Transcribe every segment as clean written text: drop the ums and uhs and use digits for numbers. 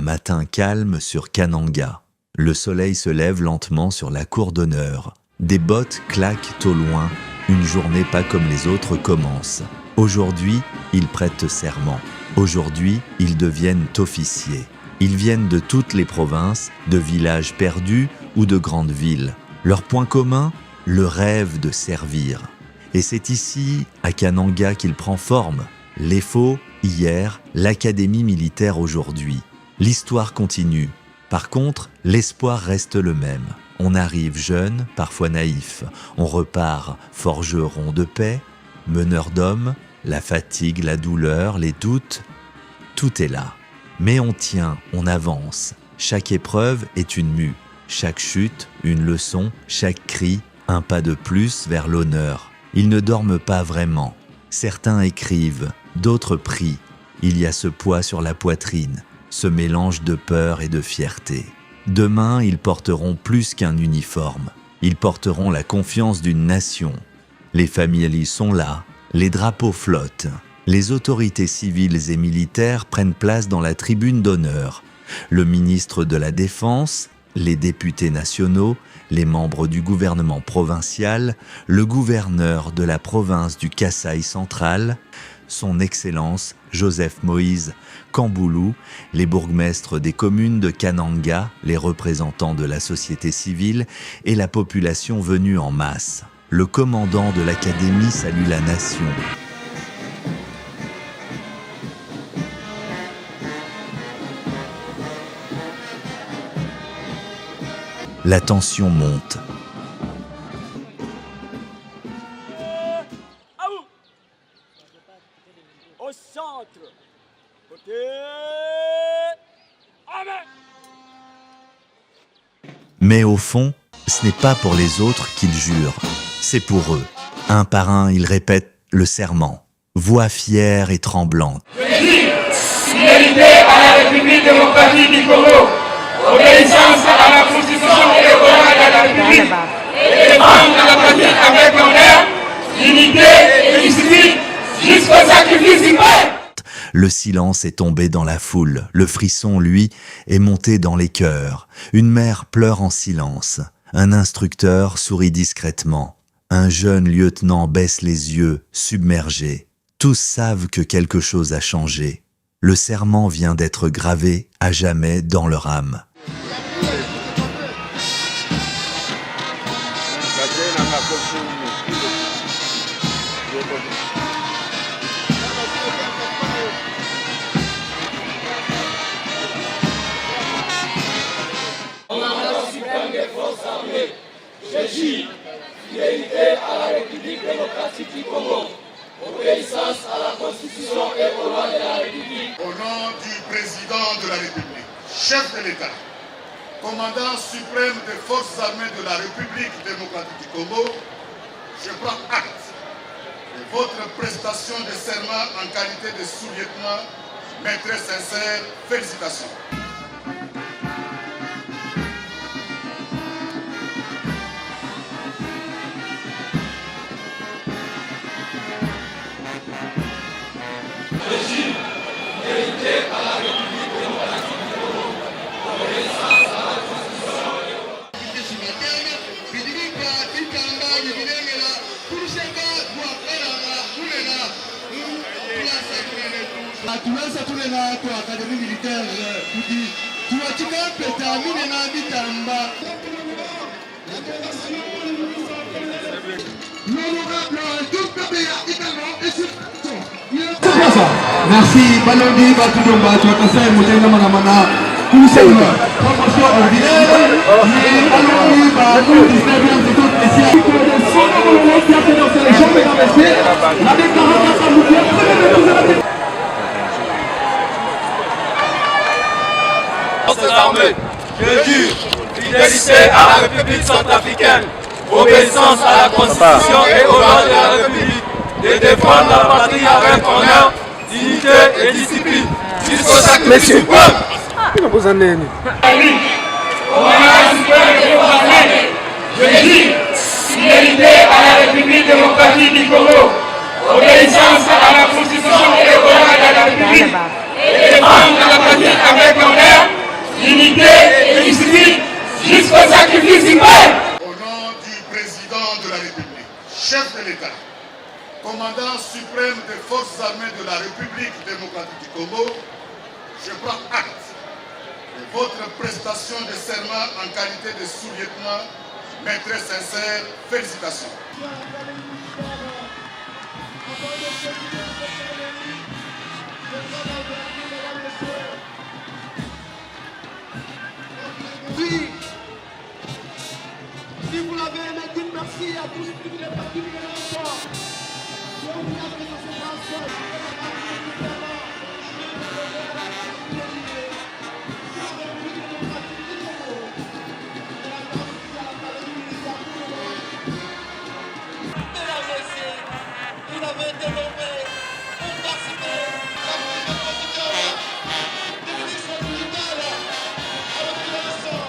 matin calme sur Kananga. Le soleil se lève lentement sur la cour d'honneur. Des bottes claquent au loin. Une journée pas comme les autres commence. Aujourd'hui, ils prêtent serment. Aujourd'hui, ils deviennent officiers. Ils viennent de toutes les provinces, de villages perdus ou de grandes villes. Leur point commun, le rêve de servir. Et c'est ici, à Kananga, qu'il prend forme. L'EFO, hier, l'académie militaire aujourd'hui. L'histoire continue. Par contre, l'espoir reste le même. On arrive jeune, parfois naïf. On repart forgeron de paix, meneur d'hommes, la fatigue, la douleur, les doutes. Tout est là. Mais on tient, on avance. Chaque épreuve est une mue. Chaque chute, une leçon. Chaque cri, un pas de plus vers l'honneur. Ils ne dorment pas vraiment. Certains écrivent, d'autres prient. Il y a ce poids sur la poitrine, ce mélange de peur et de fierté. Demain, ils porteront plus qu'un uniforme. Ils porteront la confiance d'une nation. Les familles sont là, les drapeaux flottent. Les autorités civiles et militaires prennent place dans la tribune d'honneur. Le ministre de la Défense, les députés nationaux, les membres du gouvernement provincial, le gouverneur de la province du Kasaï central, son Excellence Joseph Moïse Kamboulou, les bourgmestres des communes de Kananga, les représentants de la société civile et la population venue en masse. Le commandant de l'académie salue la nation. La tension monte. Au centre. Côté. Amen. Mais au fond, ce n'est pas pour les autres qu'ils jurent, c'est pour eux. Un par un, ils répètent le serment, voix fière et tremblante. Je dis fidélité à la République démocratique du Congo, obéissance à la Constitution et aux lois de la République, et défendre la patrie avec honneur, dignité et discipline jusqu'au sacrifice suprême. Le silence est tombé dans la foule. Le frisson, lui, est monté dans les cœurs. Une mère pleure en silence. Un instructeur sourit discrètement. Un jeune lieutenant baisse les yeux, submergé. Tous savent que quelque chose a changé. Le serment vient d'être gravé à jamais dans leur âme. Je jure fidélité à la République démocratique du Congo, obéissance à la Constitution et aux lois de la République. Au nom du président de la République, chef de l'État, commandant suprême des forces armées de la République démocratique du Congo, je prends acte de votre prestation de serment en qualité de sous-lieutenant. Mes très sincères félicitations. Tuanza tule na kwa akademi militaire kudi tuachika peta mine na bitamba. Merci Balondi Batudumba tuakasai mutenga mangamana kusenga promotion ordinaire et Balondi Batudumba 19e c'est tout spécial de son qui a fait dans les jambes et dans les pieds la déclaration de Forces armées, je jure fidélité à la République centrafricaine, obéissance à la Constitution et aux lois de la République, de défendre la patrie avec honneur, dignité et discipline, jusqu'au sacrifice suprême. Je jure fidélité à la République démocratique du Congo, obéissance à la Constitution et aux lois de la République, et défendre la patrie avec honneur, de l'État, commandant suprême des forces armées de la République démocratique du Congo, je prends acte de votre prestation de serment en qualité de sous-lieutenant. Mes très sincères félicitations. Oui. Si vous l'avez aimé, dites merci à tous ceux qui sont partis de l'enfant. Je vous dis que ça se passe seul. Vous avez été nommé pour participer à des ministres militaires à la création.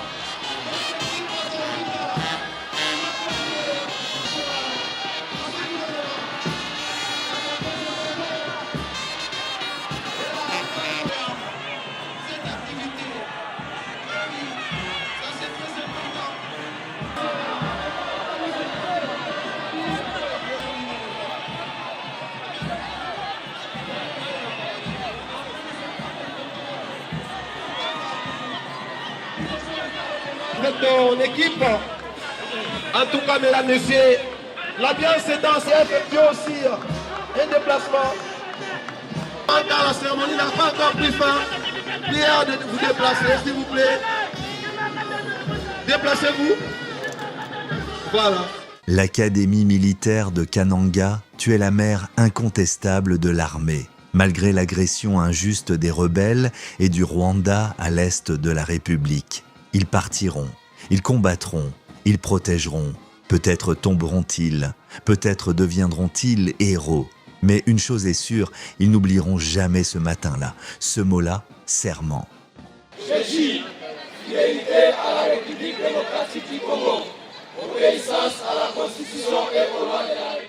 Cette activité, ça c'est très important. De ton équipe. En tout cas, mesdames, messieurs, l'ambiance est dans cette effectué aussi un déplacement. Quand la cérémonie n'a pas encore pris fin, prière de vous déplacer, s'il vous plaît. Déplacez-vous. Voilà. L'Académie militaire de Kananga tuait la mère incontestable de l'armée. Malgré l'agression injuste des rebelles et du Rwanda à l'est de la République, ils partiront, ils combattront, ils protégeront. Peut-être tomberont-ils, peut-être deviendront-ils héros. Mais une chose est sûre, ils n'oublieront jamais ce matin-là, ce mot-là, serment. Je jure fidélité à la République démocratique du Congo, obéissance à la Constitution et aux lois de la République.